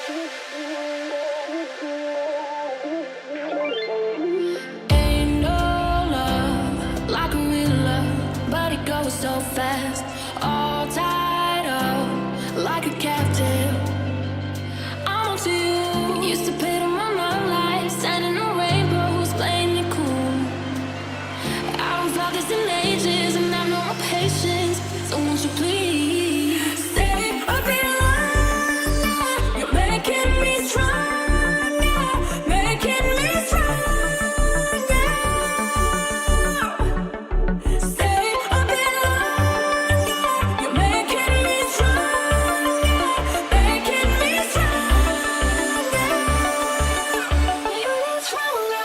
Ain't no love like a real love, but it goes so fast. All tied up like a captive. I'm on to you. Used to pay to my love life, sending no rainbows, playing it cool. I haven't felt this in ages, and I've no more patience. So won't you please stay a bit longer? You're making me stronger, making me stronger. Stay a bit longer. You're making me stronger, making me stronger. You need stronger.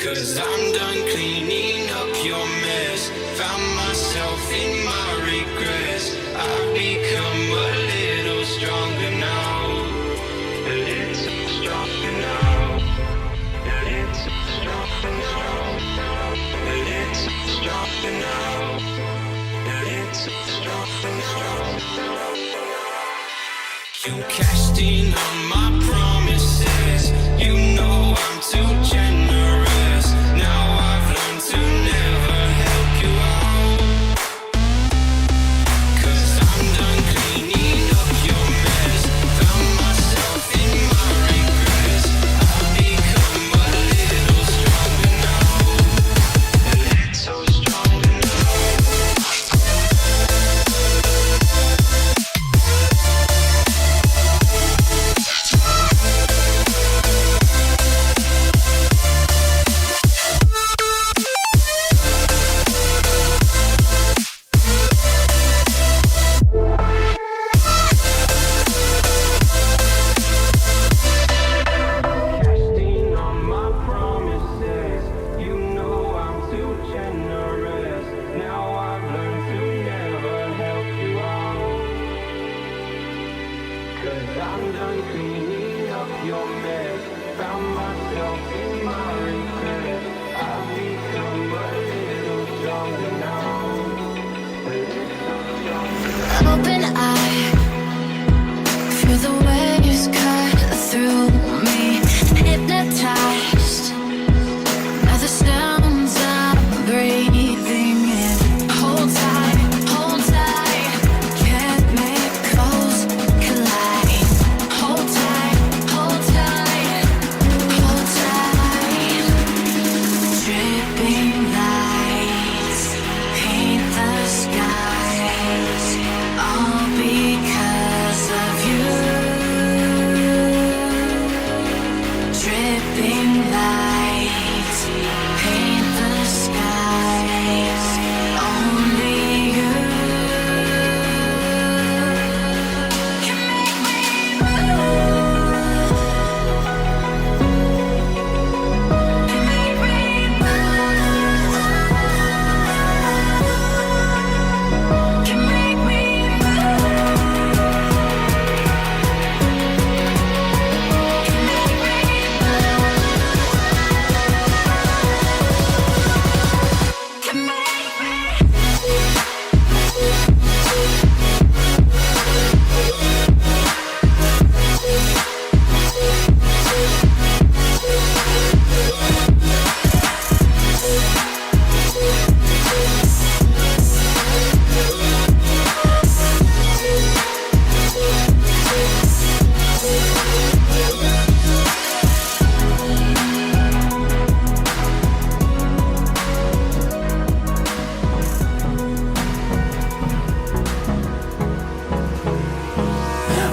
Cause I'm done cleaning up your mess. Found myself in my regrets. I've become a little stronger now. A little stronger now. A little stronger now. A little stronger now. A little stronger now. You cashed in on my promises. You know I'm too generous. Now I've learned to never help you out. Cause I'm done cleaning up your mess. Found myself in my regrets. I've become a little stronger now. A little stronger now. 'Cause I'm done cleaning up your mess. Found myself in my regret. I've become a little stronger now. A little stronger. Open eye, feel the waves cut through me. Hypnotized by the sounds I'm breathing in. Hold tight, chemicals collide. Hold tight, hold tight, hold tight. Dripping lights paint the skies, all because of you. Dripping lights paint the skies, only you can make me move. Can make me move. Can make me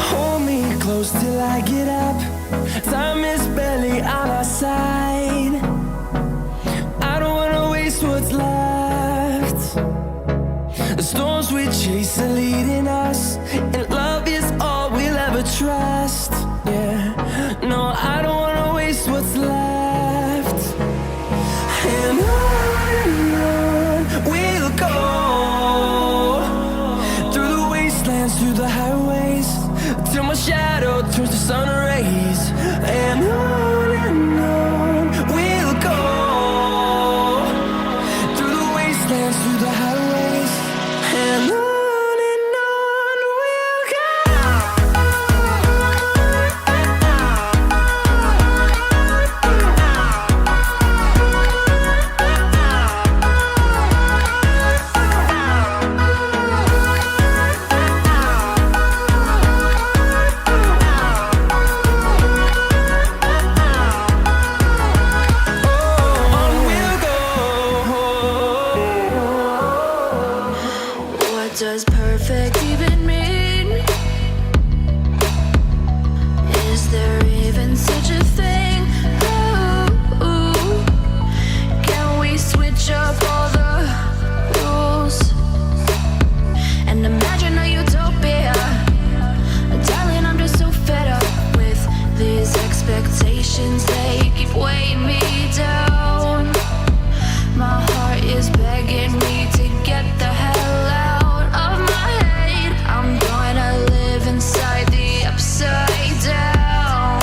Hold me close till I get up. Time is barely on our side. I don't wanna waste what's left. The storms we chase are leading us, and love is all we'll ever trust. Yeah, no, I don't wanna waste what's left. And on we'll go, through the wastelands, through the highways, till my shadow turns to sun rays. And on we'll go, through the wastelands, through the highways, and on we'll go. What does perfect even mean? Is there even such a thing? Ooh, can we switch up all the rules and imagine a utopia? Darling, I'm just so fed up with these expectations. They keep weighing me down. My heart is begging me to get the hell out of my head. I'm gonna live inside the upside down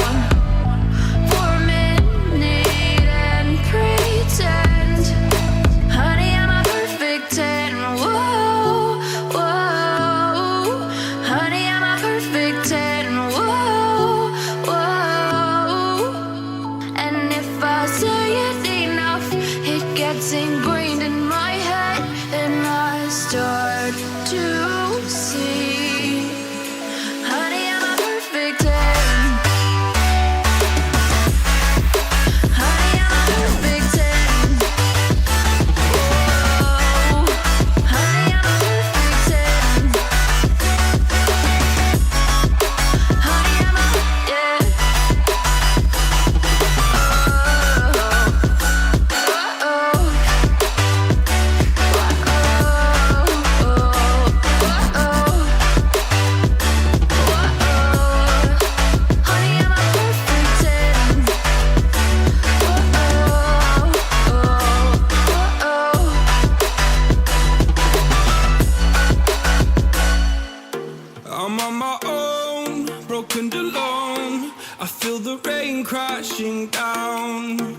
for a minute and pretend, honey, I'm a perfect 10. Whoa, whoa, honey, I'm a perfect 10. Whoa, whoa. broken and alone. I feel the rain crashing down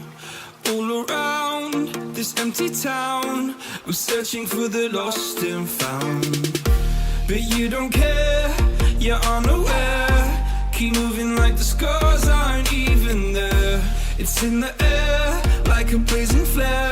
all around this empty town. I'm searching for the lost and found, but you don't care, you're unaware. Keep moving like the scars aren't even there. It's in the air like a blazing flare.